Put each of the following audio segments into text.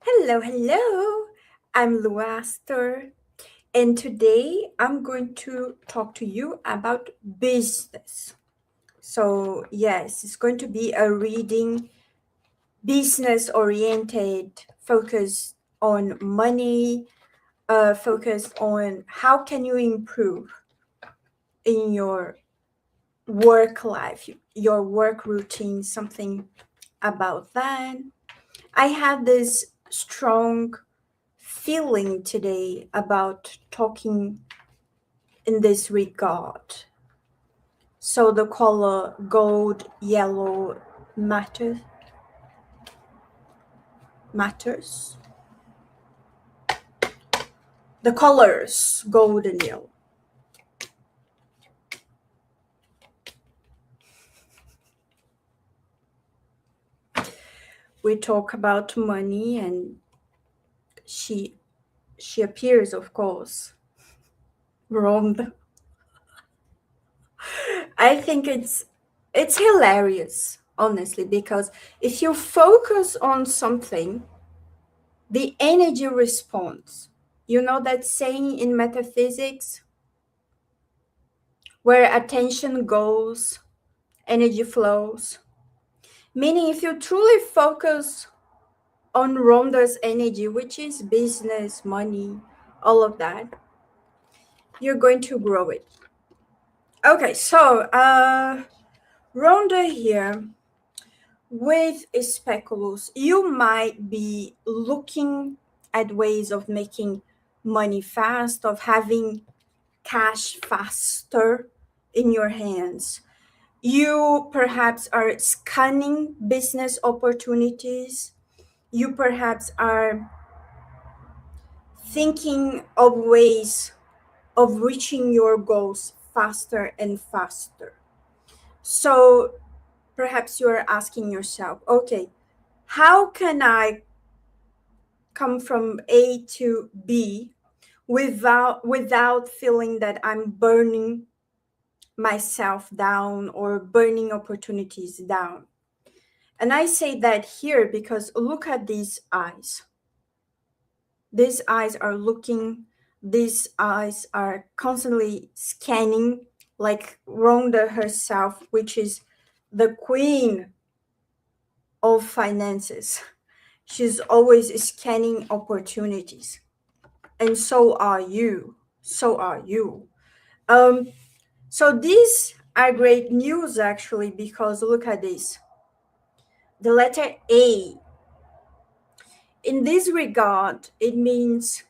Hello, hello. I'm Luaster, and today I'm going to talk to you about business. So, yes, it's going to be a reading, business oriented, focus on money, focus on how can you improve in your work life, your work routine, something about that. I have this strong feeling today about talking in this regard. So the color gold, yellow matters. The colors gold and yellow. We talk about money, and she appears, of course, wrong. I think it's hilarious, honestly, because if you focus on something, the energy responds. You know that saying in metaphysics, where attention goes, energy flows. Meaning, if you truly focus on Rhonda's energy, which is business, money, all of that, you're going to grow it. Okay, so Rhonda here with speculoos, you might be looking at ways of making money fast, of having cash faster in your hands. You perhaps are scanning business opportunities. You perhaps are thinking of ways of reaching your goals faster and faster. So perhaps you're asking yourself, okay, how can I come from A to B without feeling that I'm burning myself down or burning opportunities down? And I say that here because look at these eyes. These eyes are looking, these eyes are constantly scanning, like Rhonda herself, which is the queen of finances. She's always scanning opportunities. And so are you. So are you. So these are great news actually, because look at this. The letter A. In this regard, it means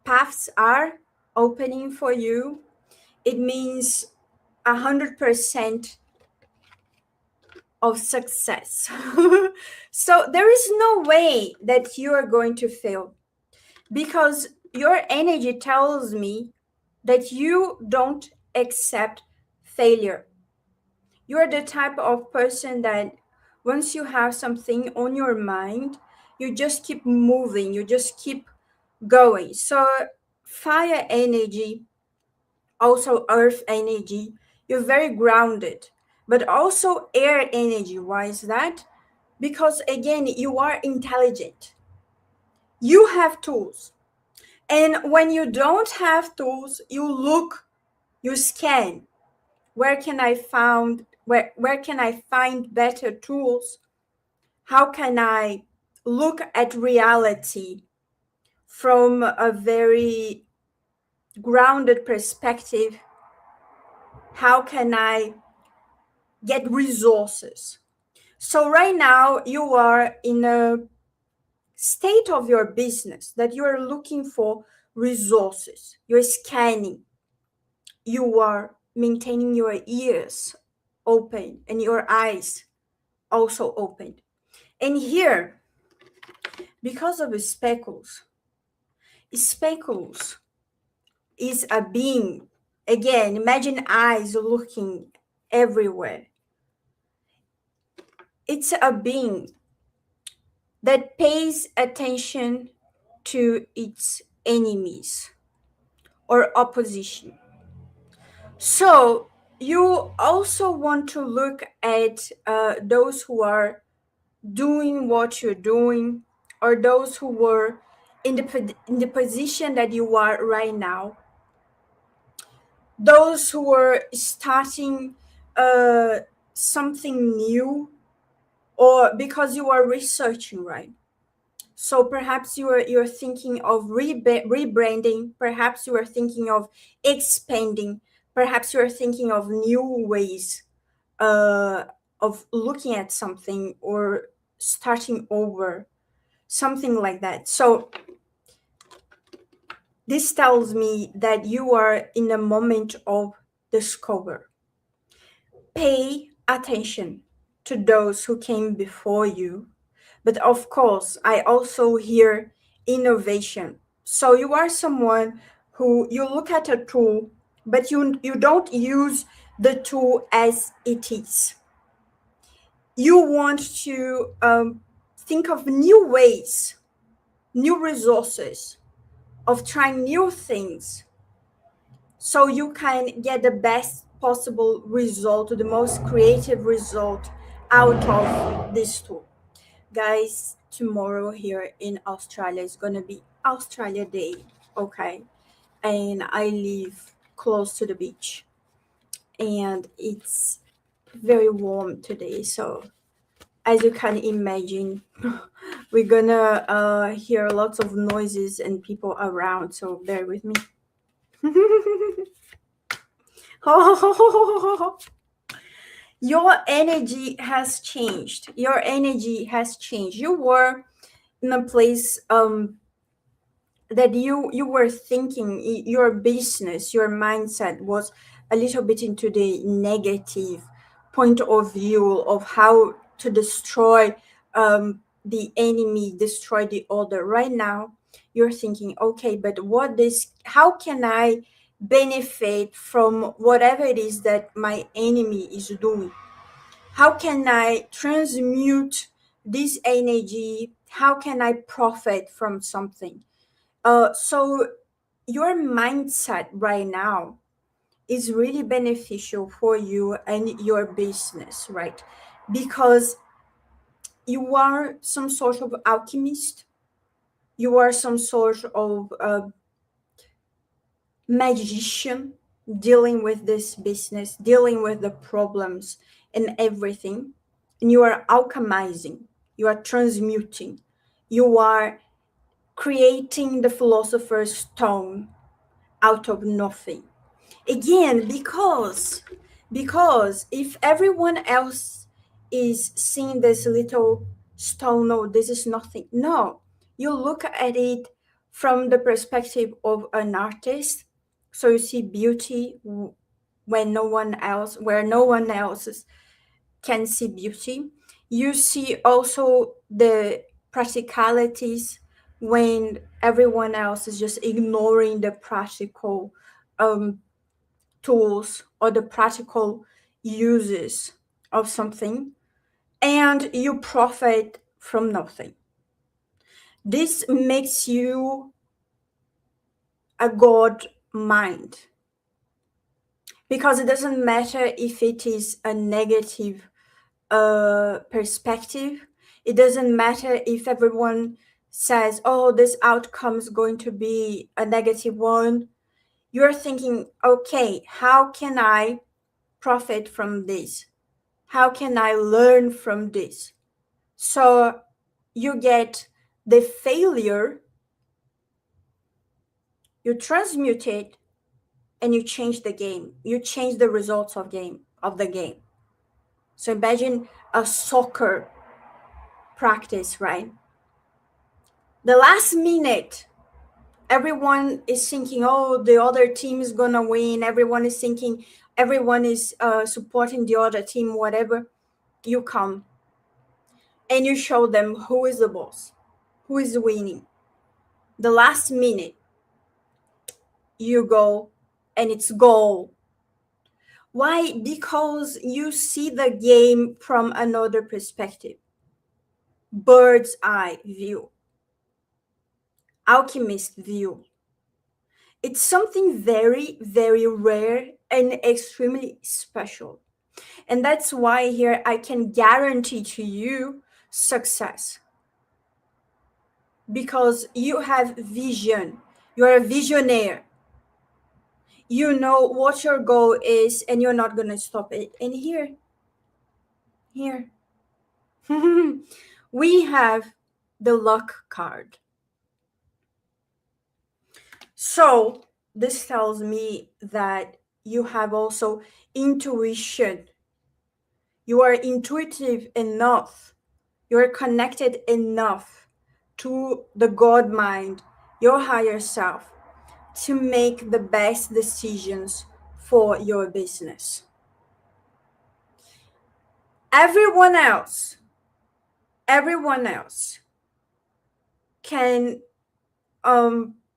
paths are opening for you. It means 100% of success. So there is no way that you are going to fail, because your energy tells me that you don't accept failure. You're the type of person that once you have something on your mind, you just keep moving, you just keep going. So fire energy, also earth energy, you're very grounded. But also air energy. Why is that? Because again, you are intelligent. You have tools. And when you don't have tools, you look, you scan. Where can I find better tools? How can I look at reality from a very grounded perspective? How can I get resources? So right now you are in a state of your business that you are looking for resources. You're scanning. You are maintaining your ears open and your eyes also open. And here, because of the speckles is a being. Again, imagine eyes looking everywhere. It's a being that pays attention to its enemies or opposition. So you also want to look at those who are doing what you're doing, or those who were in the position that you are right now, those who were starting something new, or because you are researching, right? So perhaps you're thinking of rebranding, perhaps you are thinking of expanding, perhaps you're thinking of new ways uh, of looking at something, or starting over, something like that. So this tells me that you are in a moment of discover. Pay attention to those who came before you. But of course, I also hear innovation. So you are someone who you look at a tool, but you don't use the tool as it is. You want to think of new ways, new resources, of trying new things, so you can get the best possible result, the most creative result out of this tool. Guys, tomorrow here in Australia is gonna be Australia Day, okay? And I live close to the beach, and it's very warm today. So as you can imagine, we're gonna hear lots of noises and people around. So bear with me. Your energy has changed. Your energy has changed. You were in a place that you were thinking, your business, your mindset was a little bit into the negative point of view of how to destroy the enemy, destroy the other. Right now you're thinking, okay, but how can I benefit from whatever it is that my enemy is doing? How can I transmute this energy? How can I profit from something? So your mindset right now is really beneficial for you and your business, right? Because you are some sort of alchemist, you are some sort of magician, dealing with this business, dealing with the problems and everything. And you are alchemizing, you are transmuting, you are creating the philosopher's stone out of nothing. Again, because if everyone else is seeing this little stone, no, this is nothing. No, you look at it from the perspective of an artist. So you see beauty when where no one else can see beauty. You see also the practicalities when everyone else is just ignoring the practical um, tools or the practical uses of something, and you profit from nothing. This makes you a god mind, because it doesn't matter if it is a negative perspective. It doesn't matter if everyone says, oh, this outcome is going to be a negative one. You're thinking, okay, how can I profit from this? How can I learn from this? So you get the failure, you transmute it, and you change the game. You change the results of the game. So imagine a soccer practice, right? The last minute, everyone is thinking, oh, the other team is gonna win. Everyone is thinking, everyone is supporting the other team, whatever. You come and you show them who is the boss, who is winning. The last minute, you go and it's goal. Why? Because you see the game from another perspective, bird's eye view, alchemist view. It's something very, very rare and extremely special. And that's why here I can guarantee to you success because you have vision. You're a visionaire. You know what your goal is and you're not going to stop it. And here we have the luck card. So this tells me that you have also intuition. You are intuitive enough. You're connected enough to the God mind, your higher self, to make the best decisions for your business. Everyone else can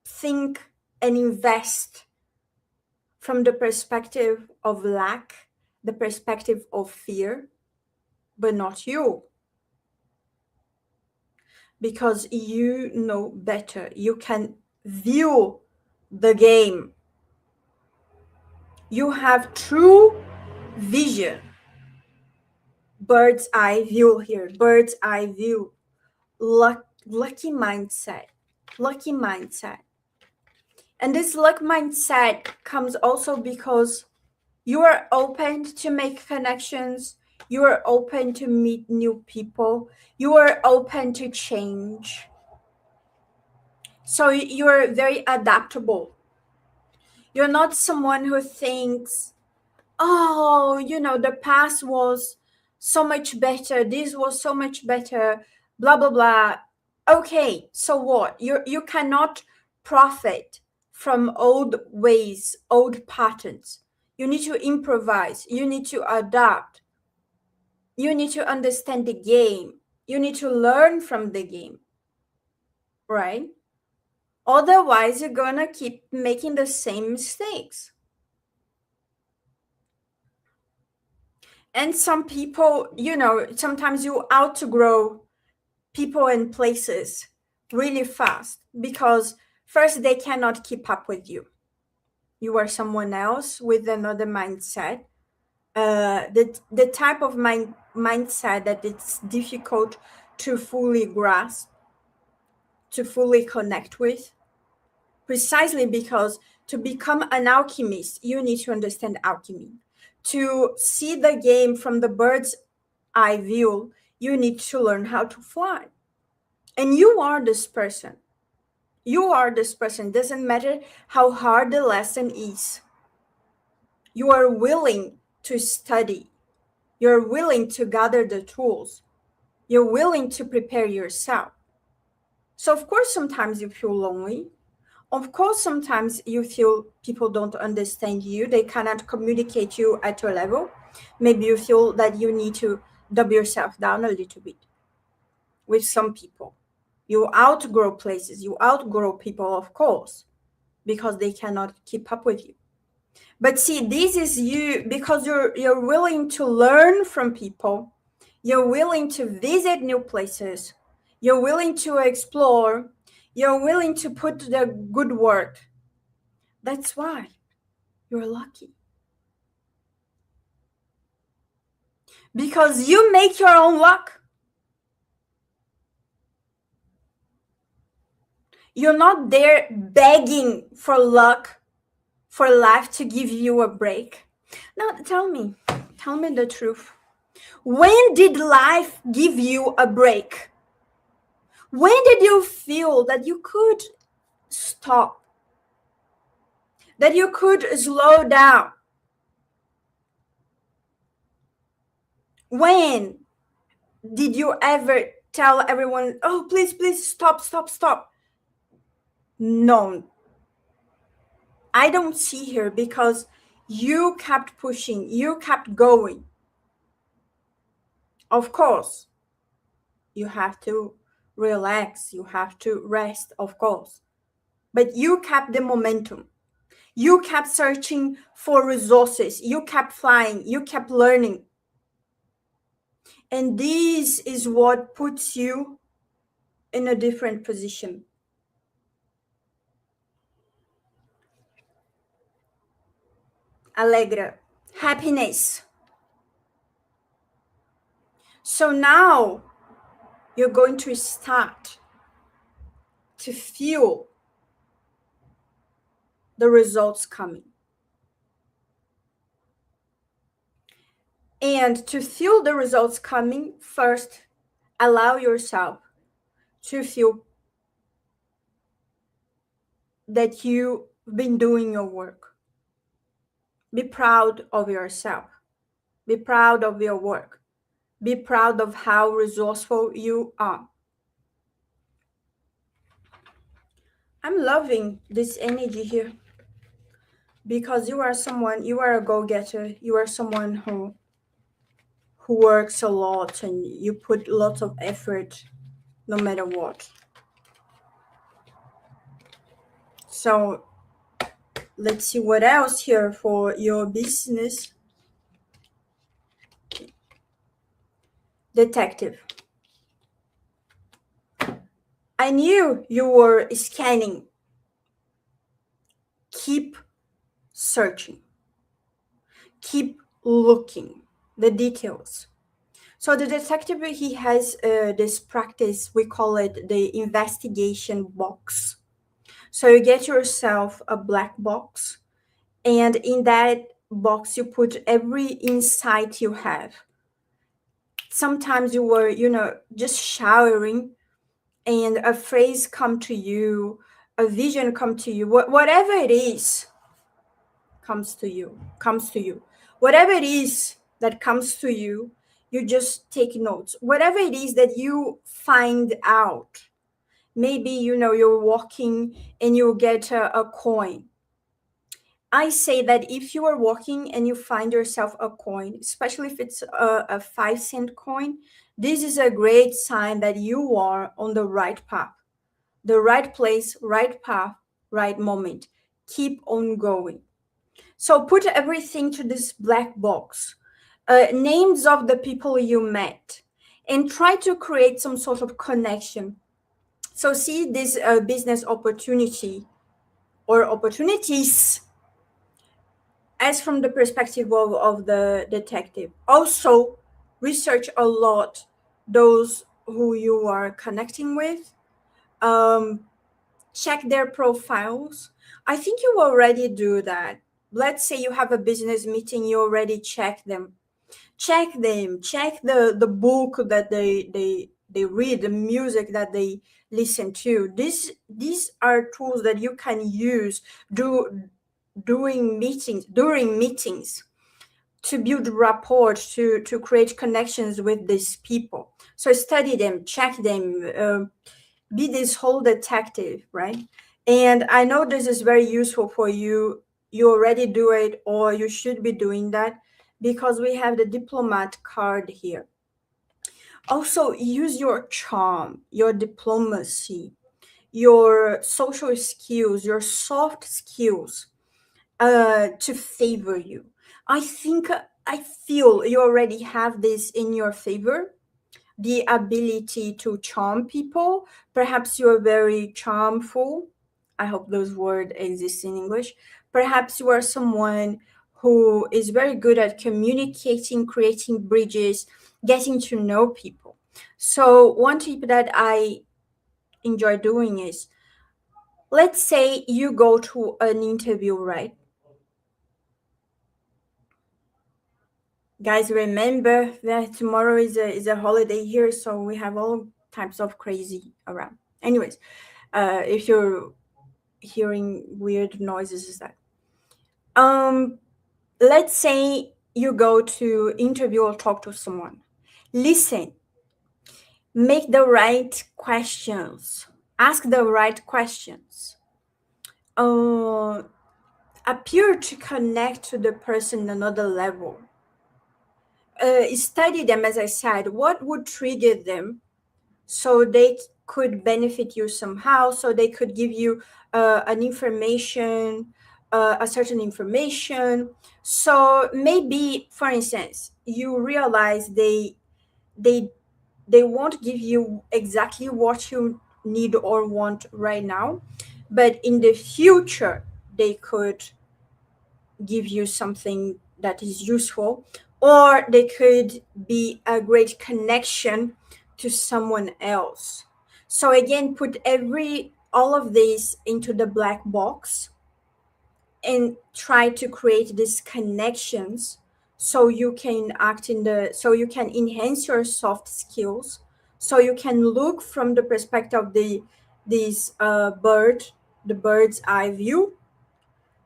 think and invest from the perspective of lack, the perspective of fear, but not you. Because you know better. You can view the game. You have true vision. Bird's eye view here. Bird's eye view. Lucky mindset. Lucky mindset. And this luck mindset comes also because you are open to make connections. You are open to meet new people. You are open to change. So you're very adaptable. You're not someone who thinks, oh, the past was so much better. This was so much better, blah, blah, blah. Okay, so what? You cannot profit from old ways, old patterns. You need to improvise. You need to adapt. You need to understand the game. You need to learn from the game, right? Otherwise, you're gonna keep making the same mistakes. And some people, sometimes you outgrow people and places really fast because first, they cannot keep up with you. You are someone else with another mindset. The type of mindset that it's difficult to fully grasp, to fully connect with, precisely because to become an alchemist, you need to understand alchemy. To see the game from the bird's eye view, you need to learn how to fly. And you are this person. You are this person. Doesn't matter how hard the lesson is. You are willing to study. You're willing to gather the tools. You're willing to prepare yourself. So of course, sometimes you feel lonely. Of course, sometimes you feel people don't understand you. They cannot communicate you at your level. Maybe you feel that you need to dub yourself down a little bit with some people. You outgrow places, you outgrow people, of course, because they cannot keep up with you. But see, this is you because you're willing to learn from people. You're willing to visit new places. You're willing to explore. You're willing to put the good work. That's why you're lucky. Because you make your own luck. You're not there begging for luck, for life to give you a break. Now, tell me the truth. When did life give you a break? When did you feel that you could stop? That you could slow down? When did you ever tell everyone, oh, please, stop? No. I don't see her because you kept pushing, you kept going. Of course, you have to relax, you have to rest, of course. But you kept the momentum. You kept searching for resources. You kept flying. You kept learning. And this is what puts you in a different position. Alegra, happiness. So now you're going to start to feel the results coming. And to feel the results coming, first, allow yourself to feel that you've been doing your work. Be proud of yourself. Be proud of your work. Be proud of how resourceful you are. I'm loving this energy here because you are a go-getter. You are someone who works a lot and you put lots of effort no matter what. So let's see what else here for your business. Detective. I knew you were scanning. Keep searching. Keep looking the details. So the detective, he has this practice, we call it the investigation box. So you get yourself a black box, and in that box you put every insight you have. Sometimes you were, just showering and a phrase come to you, a vision come to you, whatever it is comes to you. Whatever it is that comes to you, you just take notes. Whatever it is that you find out, maybe, you're walking and you get a coin. I say that if you are walking and you find yourself a coin, especially if it's a 5-cent coin, this is a great sign that you are on the right path, the right place, right path, right moment. Keep on going. So put everything to this black box, names of the people you met, and try to create some sort of connection. So see this business opportunity or opportunities as from the perspective of the detective. Also, research a lot those who you are connecting with. Check their profiles. I think you already do that. Let's say you have a business meeting, you already check them. Check the book that they read, the music that they listen to. These are tools that you can use during meetings to build rapport, to create connections with these people. So study them, check them, be this whole detective, right? And I know this is very useful for you. You already do it, or you should be doing that, because we have the diplomat card here. Also, use your charm, your diplomacy, your social skills, your soft skills to favor you. I feel you already have this in your favor, the ability to charm people. Perhaps you are very charmful. I hope those words exist in English. Perhaps you are someone who is very good at communicating, creating bridges, getting to know people. So one tip that I enjoy doing is, let's say you go to an interview, right? Guys, remember that tomorrow is a holiday here, so we have all types of crazy around. Anyways, if you're hearing weird noises, is that let's say you go to interview or talk to someone. Listen, make the right questions, ask the right questions, appear to connect to the person on another level. Study them, as I said, what would trigger them so they could benefit you somehow, so they could give you a certain information. So maybe, for instance, you realize they won't give you exactly what you need or want right now, but in the future they could give you something that is useful, or they could be a great connection to someone else. So again, put all of this into the black box and try to create these connections so you can so you can enhance your soft skills, so you can look from the perspective of the bird's eye view,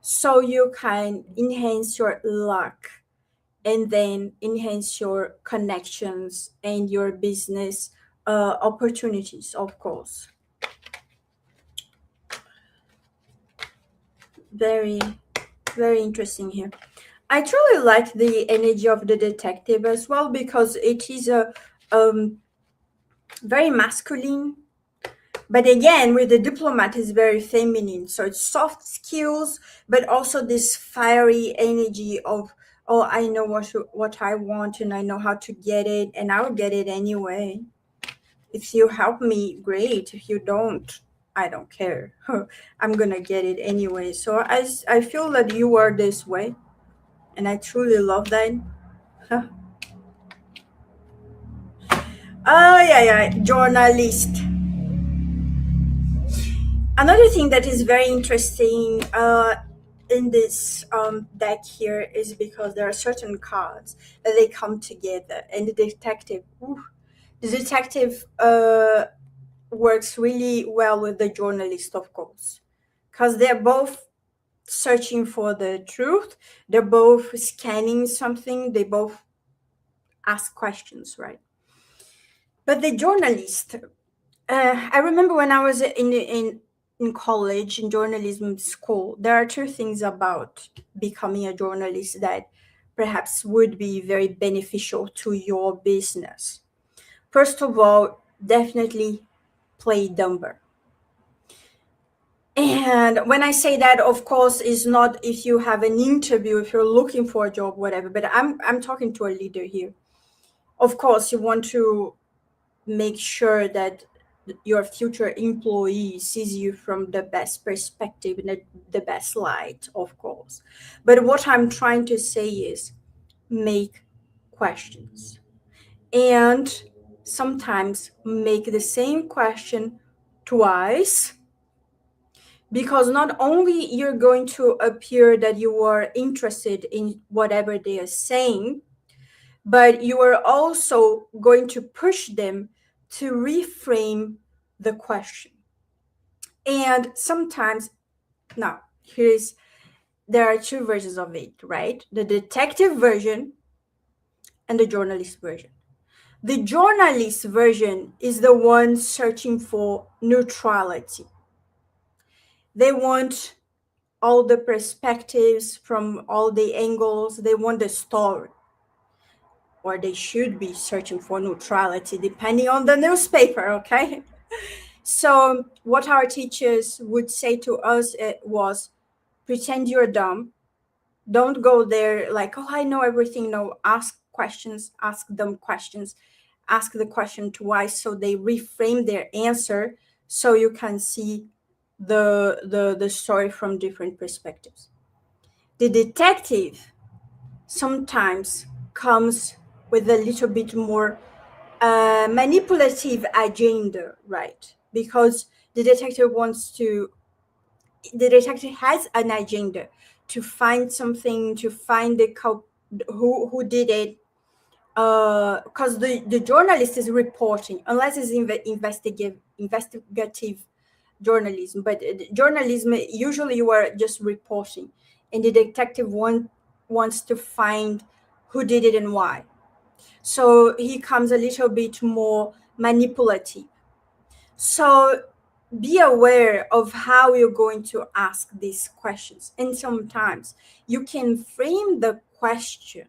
so you can enhance your luck and then enhance your connections and your business opportunities, of course. Very, very interesting here. I truly like the energy of the detective as well, because it is a very masculine, but again, with the diplomat is very feminine. So it's soft skills, but also this fiery energy of, oh, I know what I want and I know how to get it, and I'll get it anyway. If you help me, great. If you don't, I don't care. I'm gonna get it anyway. So I feel that you are this way, and I truly love that. Oh, yeah, journalist. Another thing that is very interesting in this deck here is because there are certain cards that they come together, and the detective works really well with the journalist, of course, because they're both searching for the truth. They're both scanning something. They both ask questions, right? But the journalist, I remember when I was in college, in journalism school, there are two things about becoming a journalist that perhaps would be very beneficial to your business. First of all, definitely play dumber. And when I say that, of course, is not if you have an interview, if you're looking for a job, whatever, but I'm talking to a leader here. Of course, you want to make sure that your future employee sees you from the best perspective and the best light, of course. But what I'm trying to say is make questions, and sometimes make the same question twice, because not only you're going to appear that you are interested in whatever they are saying, but you are also going to push them to reframe the question. And sometimes, now, there are two versions of it, right? The detective version and the journalist version. The journalist version is the one searching for neutrality. They want all the perspectives from all the angles. They want the story. Or they should be searching for neutrality, depending on the newspaper, okay? So what our teachers would say to us was, pretend you're dumb. Don't go there like, oh, I know everything. No, ask questions, ask them questions, ask the question twice so they reframe their answer, so you can see the story from different perspectives. The detective sometimes comes with a little bit more manipulative agenda, right? Because the detective has an agenda to find something, to find the who did it, because the journalist is reporting, unless it's investigative journalism. But journalism, usually you are just reporting, and the detective wants to find who did it and why. So he comes a little bit more manipulative. So be aware of how you're going to ask these questions. And sometimes you can frame the question,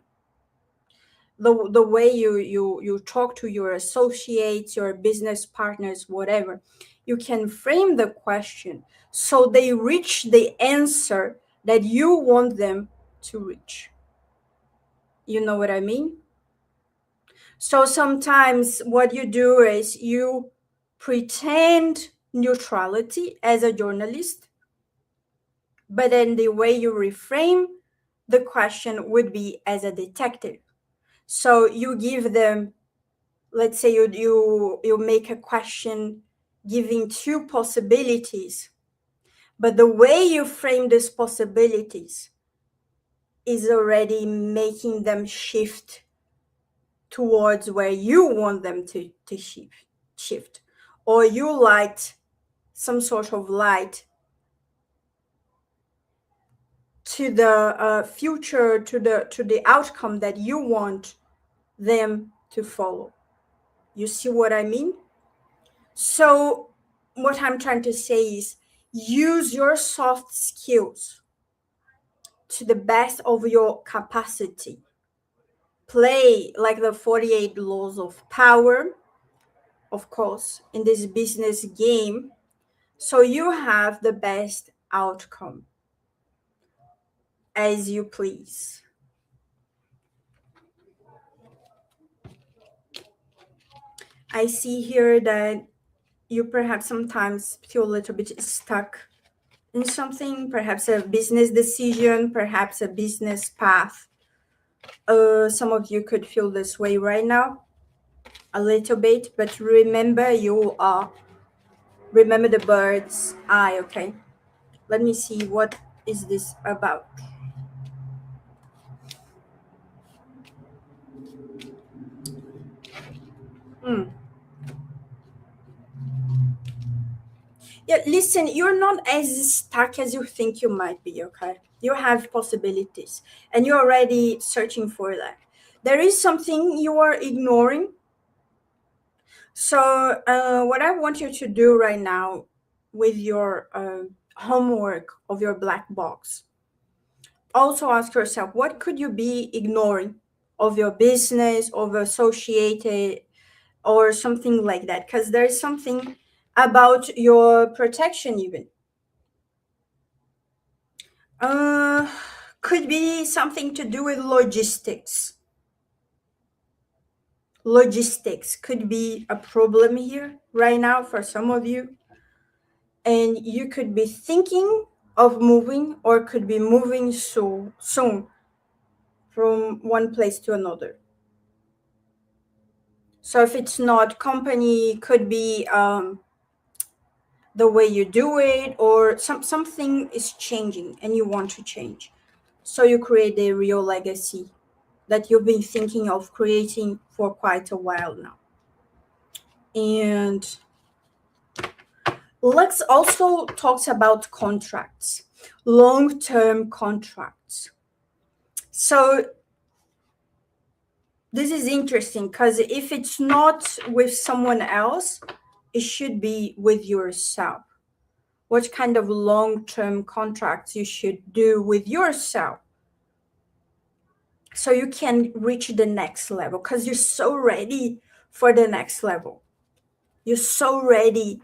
the way you talk to your associates, your business partners, whatever. You can frame the question so they reach the answer that you want them to reach. You know what I mean? So sometimes what you do is you pretend neutrality as a journalist, but then the way you reframe the question would be as a detective. So you give them let's say you make a question giving two possibilities, but the way you frame these possibilities is already making them shift towards where you want them to shift, or you light some sort of light to the future, to the outcome that you want them to follow. You see what I mean? So what I'm trying to say is, use your soft skills to the best of your capacity. Play like the 48 laws of power, of course, in this business game, so you have the best outcome as you please. I see here that you perhaps sometimes feel a little bit stuck in something, perhaps a business decision, perhaps a business path. Some of you could feel this way right now, a little bit, but remember remember the bird's eye, okay? Let me see, what is this about? Yeah, listen, you're not as stuck as you think you might be, okay? You have possibilities and you're already searching for that. There is something you are ignoring. So what I want you to do right now with your homework of your black box, also ask yourself, what could you be ignoring of your business, of associated, or something like that? Because there's something about your protection even. Could be something to do with logistics. Logistics could be a problem here right now for some of you. And you could be thinking of moving, or could be moving soon from one place to another. So if it's not company, could be the way you do it, or something is changing and you want to change. So you create a real legacy that you've been thinking of creating for quite a while now. And Lex also talks about contracts, long-term contracts. So this is interesting because if it's not with someone else, it should be with yourself. What kind of long-term contracts you should do with yourself so you can reach the next level, because you're so ready for the next level. You're so ready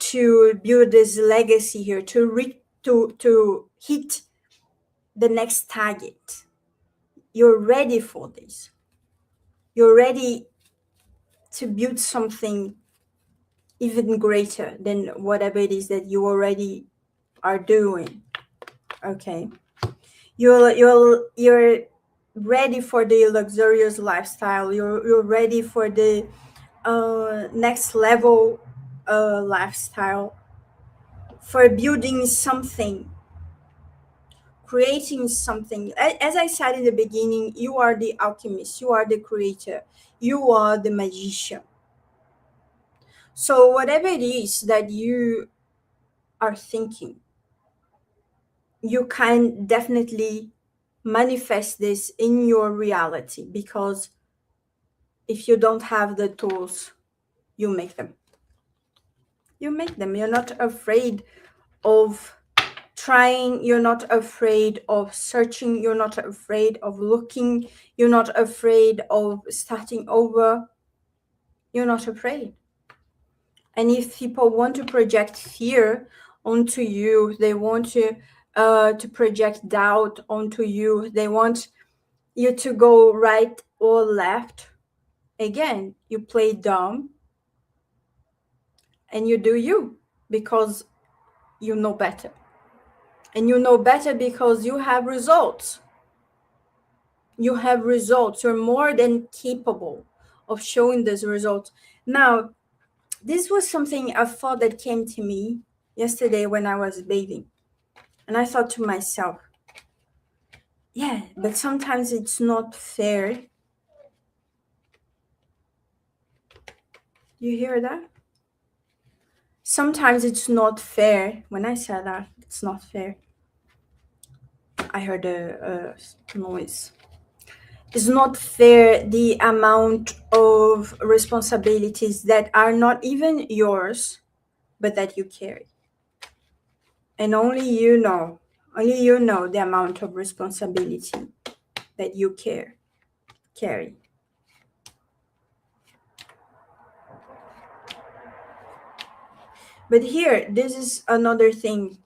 to build this legacy here, to hit the next target. You're ready for this. You're ready to build something even greater than whatever it is that you already are doing. Okay. You're ready for the luxurious lifestyle. You're ready for the next level lifestyle, for building something, creating something. As I said in the beginning, you are the alchemist, you are the creator, you are the magician. So whatever it is that you are thinking, you can definitely manifest this in your reality, because if you don't have the tools, you make them. You make them. You're not afraid of trying, you're not afraid of searching, you're not afraid of looking, you're not afraid of starting over. You're not afraid. And if people want to project fear onto you, they want to project doubt onto you, they want you to go right or left, again, you play dumb and you do you, because you know better. And you know better because you have results. You have results. You're more than capable of showing this result. Now, this was something, a thought that came to me yesterday when I was bathing. And I thought to myself, yeah, but sometimes it's not fair. You hear that? Sometimes it's not fair. When I said that, it's not fair. I heard a noise. It's not fair the amount of responsibilities that are not even yours, but that you carry. And only you know the amount of responsibility that you carry. But here, this is another thing.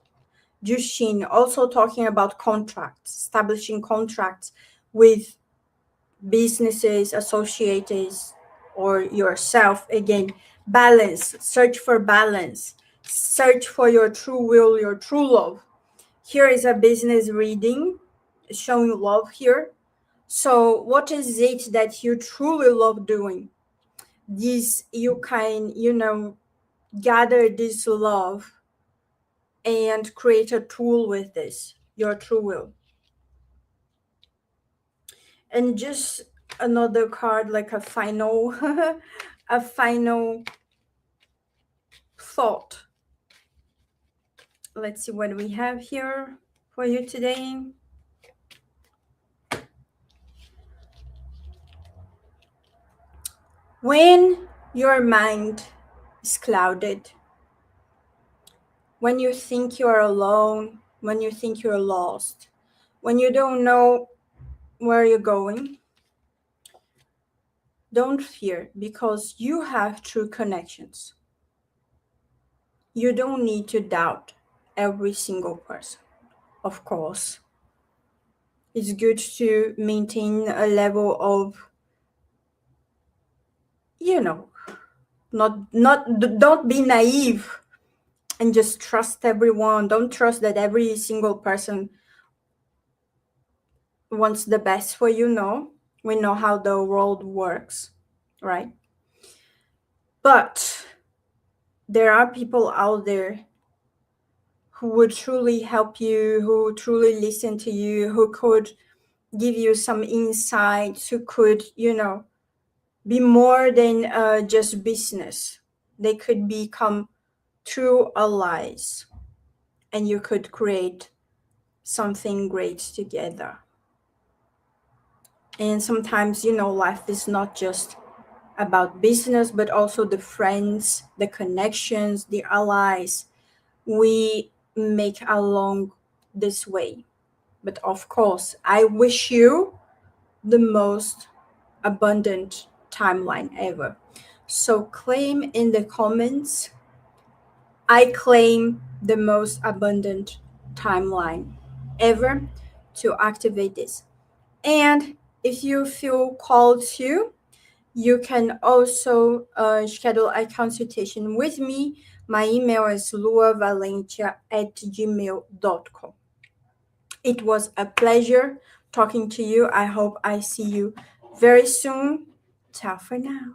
Jushin also talking about contracts, establishing contracts with businesses, associates, or yourself. Again, balance, search for balance, search for your true will, your true love. Here is a business reading showing love here. So what is it that you truly love doing? This, you can, gather this love and create a tool with this, your true will. And just another card, like a final a final thought. Let's see what we have here for you today. When your mind is clouded, when you think you're alone, when you think you're lost, when you don't know where you're going, don't fear, because you have true connections. You don't need to doubt every single person. Of course, it's good to maintain a level of, don't be naive and just trust everyone. Don't trust that every single person wants the best for you. No, we know how the world works, right? But there are people out there who would truly help you, who truly listen to you, who could give you some insights, who could, be more than just business. They could become true allies, and you could create something great together. And sometimes, life is not just about business, but also the friends, the connections, the allies we make along this way. But of course, I wish you the most abundant timeline ever. So claim in the comments, I claim the most abundant timeline ever to activate this. And if you feel called to, you can also schedule a consultation with me. My email is luavalentia@gmail.com. It was a pleasure talking to you. I hope I see you very soon. Ciao for now.